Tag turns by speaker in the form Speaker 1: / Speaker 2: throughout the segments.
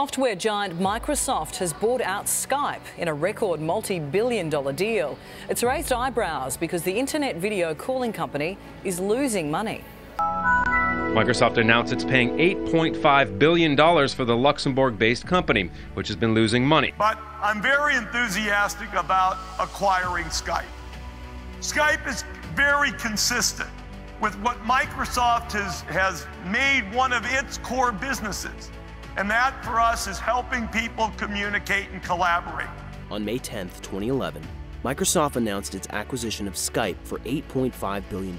Speaker 1: Software giant Microsoft has bought out Skype in a record multi-billion-dollar deal. It's raised eyebrows because the internet video calling company is losing money.
Speaker 2: Microsoft announced it's paying $8.5 billion for the Luxembourg-based company, which has been losing money.
Speaker 3: But I'm very enthusiastic about acquiring Skype. Skype is very consistent with what Microsoft has made one of its core businesses. And that, for us, is helping people communicate and collaborate.
Speaker 4: On May 10, 2011, Microsoft announced its acquisition of Skype for $8.5 billion.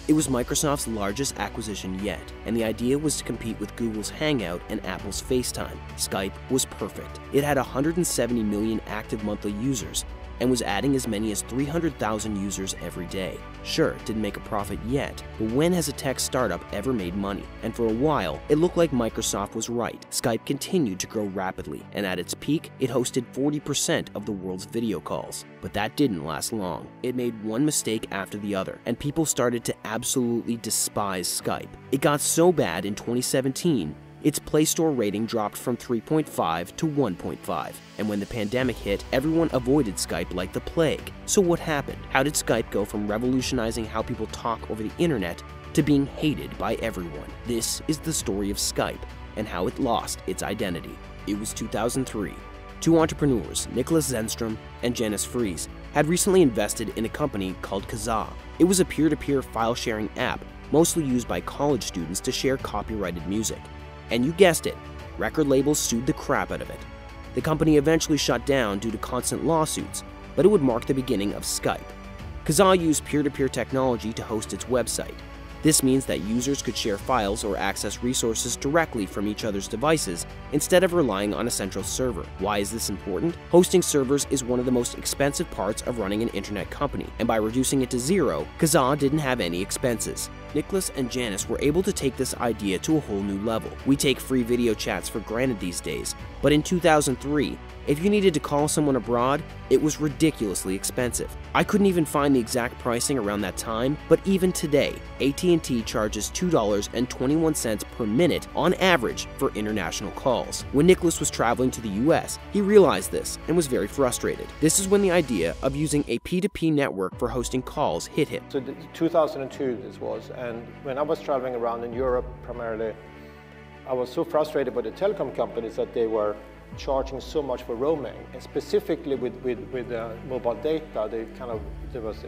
Speaker 4: It was Microsoft's largest acquisition yet, and the idea was to compete with Google's Hangout and Apple's FaceTime. Skype was perfect. It had 170 million active monthly users and was adding as many as 300,000 users every day. Sure, it didn't make a profit yet, but when has a tech startup ever made money? And for a while, it looked like Microsoft was right. Skype continued to grow rapidly, and at its peak, it hosted 40% of the world's video calls. But that didn't last long. It made one mistake after the other, and people started to absolutely despise Skype. It got so bad in 2017, its Play Store rating dropped from 3.5 to 1.5, and when the pandemic hit, everyone avoided Skype like the plague. So what happened? How did Skype go from revolutionizing how people talk over the internet to being hated by everyone? This is the story of Skype and how it lost its identity. It was 2003. Two entrepreneurs, Nicholas Zenstrom and Janice Fries, had recently invested in a company called Kazaa. It was a peer-to-peer file-sharing app, mostly used by college students to share copyrighted music. And you guessed it, record labels sued the crap out of it. The company eventually shut down due to constant lawsuits, but it would mark the beginning of Skype. Kazaa used peer-to-peer technology to host its website. This means that users could share files or access resources directly from each other's devices instead of relying on a central server. Why is this important? Hosting servers is one of the most expensive parts of running an internet company, and by reducing it to zero, Kazaa didn't have any expenses. Nicholas and Janice were able to take this idea to a whole new level. We take free video chats for granted these days, but in 2003, if you needed to call someone abroad, it was ridiculously expensive. I couldn't even find the exact pricing around that time, but even today, AT&T charges $2.21 per minute on average for international calls. When Nicholas was traveling to the US, he realized this and was very frustrated. This is when the idea of using a P2P network for hosting calls hit him.
Speaker 5: So 2002 this was, and when I was traveling around in Europe primarily, I was so frustrated by the telecom companies that they were charging so much for roaming, and specifically with mobile data. There was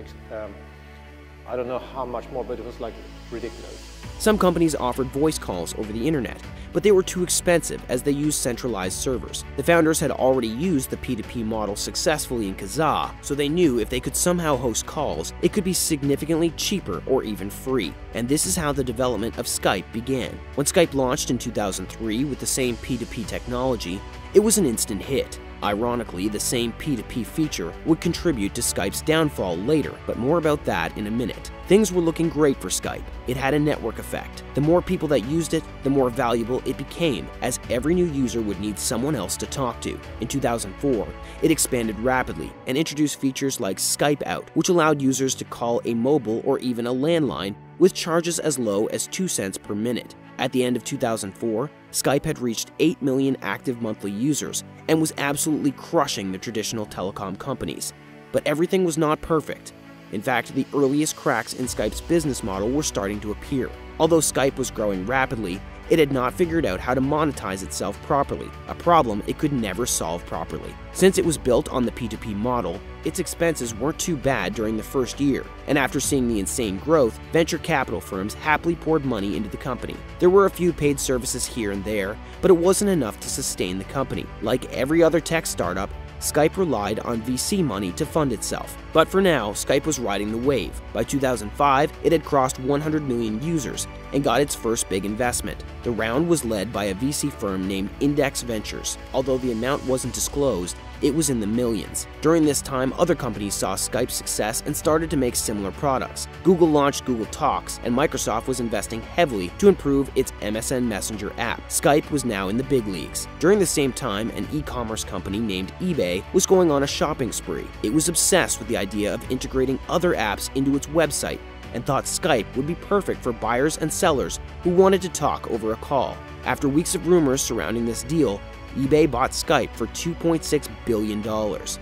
Speaker 5: I don't know how much more, but it was like ridiculous.
Speaker 4: Some companies offered voice calls over the internet, but they were too expensive as they used centralized servers. The founders had already used the P2P model successfully in Kazaa, so they knew if they could somehow host calls, it could be significantly cheaper or even free. And this is how the development of Skype began. When Skype launched in 2003 with the same P2P technology, it was an instant hit. Ironically, the same P2P feature would contribute to Skype's downfall later, but more about that in a minute. Things were looking great for Skype. It had a network effect. The more people that used it, the more valuable it became, as every new user would need someone else to talk to. In 2004, it expanded rapidly and introduced features like Skype Out, which allowed users to call a mobile or even a landline with charges as low as 2 cents per minute. At the end of 2004, Skype had reached 8 million active monthly users and was absolutely crushing the traditional telecom companies. But everything was not perfect. In fact, the earliest cracks in Skype's business model were starting to appear. Although Skype was growing rapidly, it had not figured out how to monetize itself properly, a problem it could never solve properly. Since it was built on the P2P model, its expenses weren't too bad during the first year, and after seeing the insane growth, venture capital firms happily poured money into the company. There were a few paid services here and there, but it wasn't enough to sustain the company. Like every other tech startup, Skype relied on VC money to fund itself. But for now, Skype was riding the wave. By 2005, it had crossed 100 million users and got its first big investment. The round was led by a VC firm named Index Ventures. Although the amount wasn't disclosed, it was in the millions. During this time, other companies saw Skype's success and started to make similar products. Google launched Google Talks, and Microsoft was investing heavily to improve its MSN Messenger app. Skype was now in the big leagues. During the same time, an e-commerce company named eBay was going on a shopping spree. It was obsessed with the idea of integrating other apps into its website and thought Skype would be perfect for buyers and sellers who wanted to talk over a call. After weeks of rumors surrounding this deal, eBay bought Skype for $2.6 billion.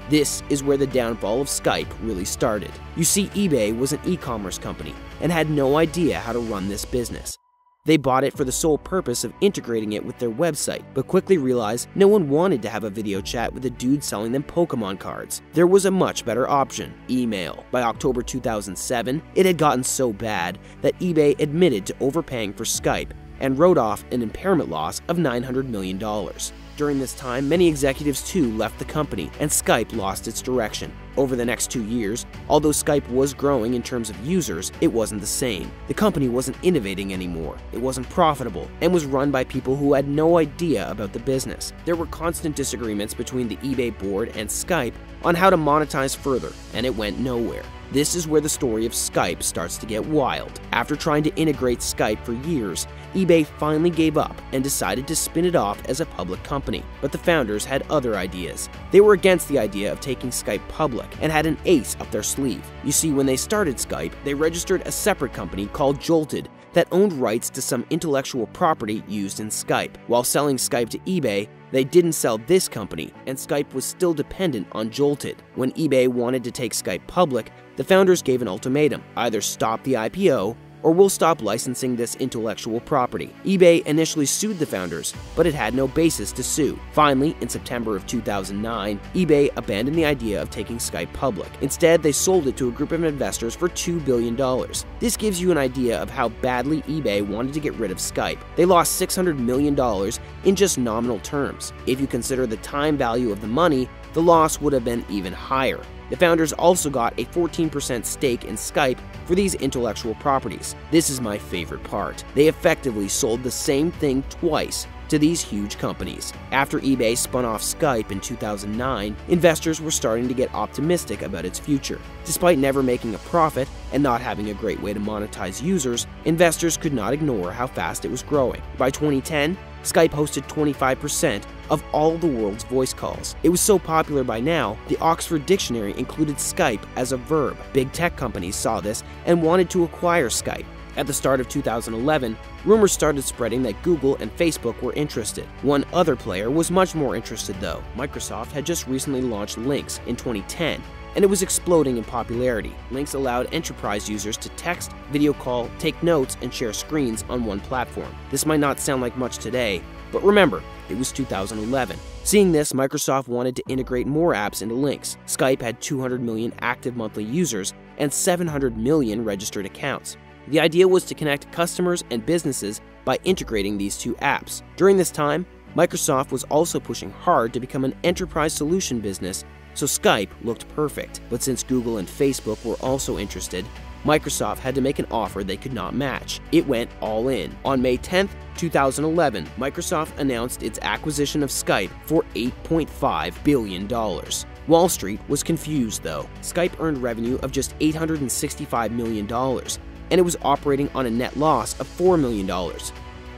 Speaker 4: This is where the downfall of Skype really started. You see, eBay was an e-commerce company and had no idea how to run this business. They bought it for the sole purpose of integrating it with their website, but quickly realized no one wanted to have a video chat with a dude selling them Pokemon cards. There was a much better option: email. By October 2007, it had gotten so bad that eBay admitted to overpaying for Skype and wrote off an impairment loss of $900 million. During this time, many executives too left the company, and Skype lost its direction. Over the next 2 years, although Skype was growing in terms of users, it wasn't the same. The company wasn't innovating anymore, it wasn't profitable, and was run by people who had no idea about the business. There were constant disagreements between the eBay board and Skype on how to monetize further, and it went nowhere. This is where the story of Skype starts to get wild. After trying to integrate Skype for years, eBay finally gave up and decided to spin it off as a public company. But the founders had other ideas. They were against the idea of taking Skype public and had an ace up their sleeve. You see, when they started Skype, they registered a separate company called Jolted that owned rights to some intellectual property used in Skype. While selling Skype to eBay, they didn't sell this company, and Skype was still dependent on Jolted. When eBay wanted to take Skype public, the founders gave an ultimatum: either stop the IPO or we'll stop licensing this intellectual property. eBay initially sued the founders, but it had no basis to sue. Finally, in September of 2009, eBay abandoned the idea of taking Skype public. Instead, they sold it to a group of investors for $2 billion. This gives you an idea of how badly eBay wanted to get rid of Skype. They lost $600 million in just nominal terms. If you consider the time value of the money, the loss would have been even higher. The founders also got a 14% stake in Skype for these intellectual properties. This is my favorite part. They effectively sold the same thing twice to these huge companies. After eBay spun off Skype in 2009, investors were starting to get optimistic about its future. Despite never making a profit and not having a great way to monetize users, investors could not ignore how fast it was growing. By 2010, Skype hosted 25% of all the world's voice calls. It was so popular by now, the Oxford Dictionary included Skype as a verb. Big tech companies saw this and wanted to acquire Skype. At the start of 2011, rumors started spreading that Google and Facebook were interested. One other player was much more interested though. Microsoft had just recently launched Lynx in 2010, and it was exploding in popularity. Lynx allowed enterprise users to text, video call, take notes, and share screens on one platform. This might not sound like much today, but remember, it was 2011. Seeing this, Microsoft wanted to integrate more apps into Lynx. Skype had 200 million active monthly users and 700 million registered accounts. The idea was to connect customers and businesses by integrating these two apps. During this time, Microsoft was also pushing hard to become an enterprise solution business, so Skype looked perfect. But since Google and Facebook were also interested, Microsoft had to make an offer they could not match. It went all in. On May 10, 2011, Microsoft announced its acquisition of Skype for $8.5 billion. Wall Street was confused though. Skype earned revenue of just $865 million, and it was operating on a net loss of $4 million.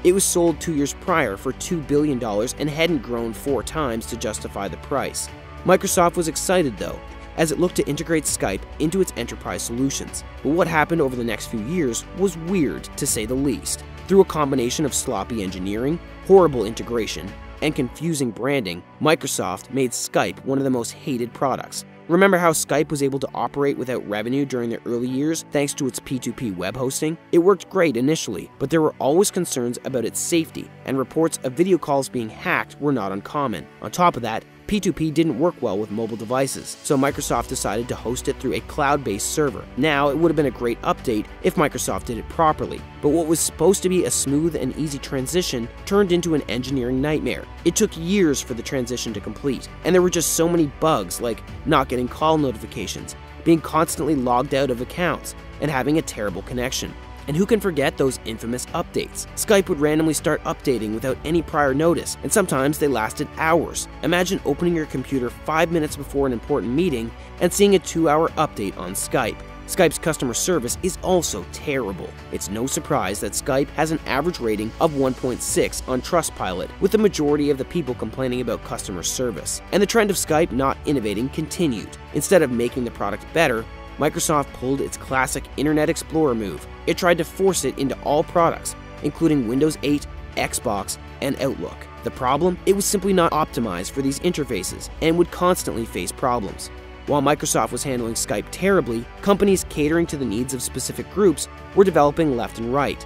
Speaker 4: It was sold 2 years prior for $2 billion and hadn't grown 4 times to justify the price. Microsoft was excited though, as it looked to integrate Skype into its enterprise solutions. But what happened over the next few years was weird, to say the least. Through a combination of sloppy engineering, horrible integration, and confusing branding, Microsoft made Skype one of the most hated products. Remember how Skype was able to operate without revenue during the early years thanks to its P2P web hosting? It worked great initially, but there were always concerns about its safety, and reports of video calls being hacked were not uncommon. On top of that, P2P didn't work well with mobile devices, so Microsoft decided to host it through a cloud-based server. Now, it would have been a great update if Microsoft did it properly, but what was supposed to be a smooth and easy transition turned into an engineering nightmare. It took years for the transition to complete, and there were just so many bugs like not getting call notifications, being constantly logged out of accounts, and having a terrible connection. And who can forget those infamous updates? Skype would randomly start updating without any prior notice, and sometimes they lasted hours. Imagine opening your computer 5 minutes before an important meeting and seeing a 2-hour update on Skype. Skype's customer service is also terrible. It's no surprise that Skype has an average rating of 1.6 on Trustpilot, with the majority of the people complaining about customer service. And the trend of Skype not innovating continued. Instead of making the product better, Microsoft pulled its classic Internet Explorer move. It tried to force it into all products, including Windows 8, Xbox, and Outlook. The problem? It was simply not optimized for these interfaces and would constantly face problems. While Microsoft was handling Skype terribly, companies catering to the needs of specific groups were developing left and right.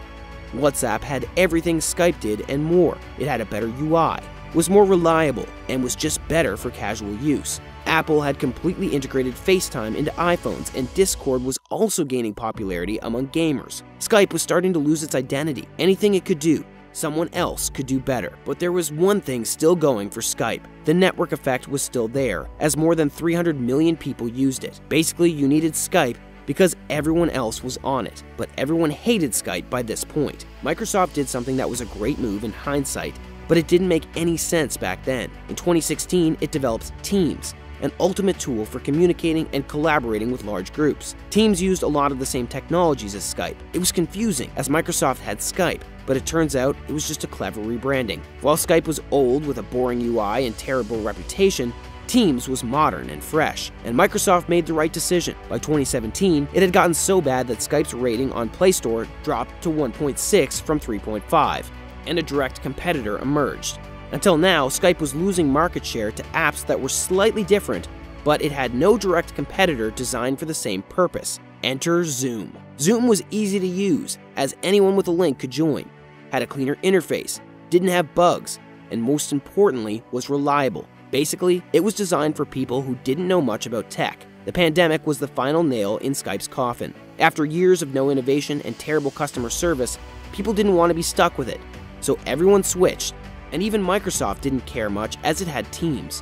Speaker 4: WhatsApp had everything Skype did and more. It had a better UI, was more reliable, and was just better for casual use. Apple had completely integrated FaceTime into iPhones, and Discord was also gaining popularity among gamers. Skype was starting to lose its identity. Anything it could do, someone else could do better. But there was one thing still going for Skype. The network effect was still there, as more than 300 million people used it. Basically, you needed Skype because everyone else was on it, but everyone hated Skype by this point. Microsoft did something that was a great move in hindsight, but it didn't make any sense back then. In 2016, it developed Teams, an ultimate tool for communicating and collaborating with large groups. Teams used a lot of the same technologies as Skype. It was confusing, as Microsoft had Skype, but it turns out it was just a clever rebranding. While Skype was old with a boring UI and terrible reputation, Teams was modern and fresh, and Microsoft made the right decision. By 2017, it had gotten so bad that Skype's rating on Play Store dropped to 1.6 from 3.5, and a direct competitor emerged. Until now, Skype was losing market share to apps that were slightly different, but it had no direct competitor designed for the same purpose. Enter Zoom. Zoom was easy to use, as anyone with a link could join, had a cleaner interface, didn't have bugs, and most importantly, was reliable. Basically, it was designed for people who didn't know much about tech. The pandemic was the final nail in Skype's coffin. After years of no innovation and terrible customer service, people didn't want to be stuck with it, so everyone switched. And even Microsoft didn't care much, as it had Teams.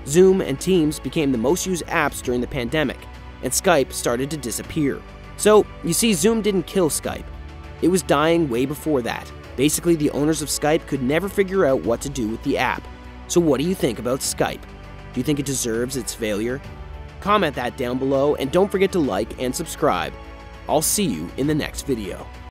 Speaker 4: Zoom and Teams became the most used apps during the pandemic, and Skype started to disappear. So, you see, Zoom didn't kill Skype. It was dying way before that. Basically, the owners of Skype could never figure out what to do with the app. So what do you think about Skype? Do you think it deserves its failure? Comment that down below, and don't forget to like and subscribe. I'll see you in the next video.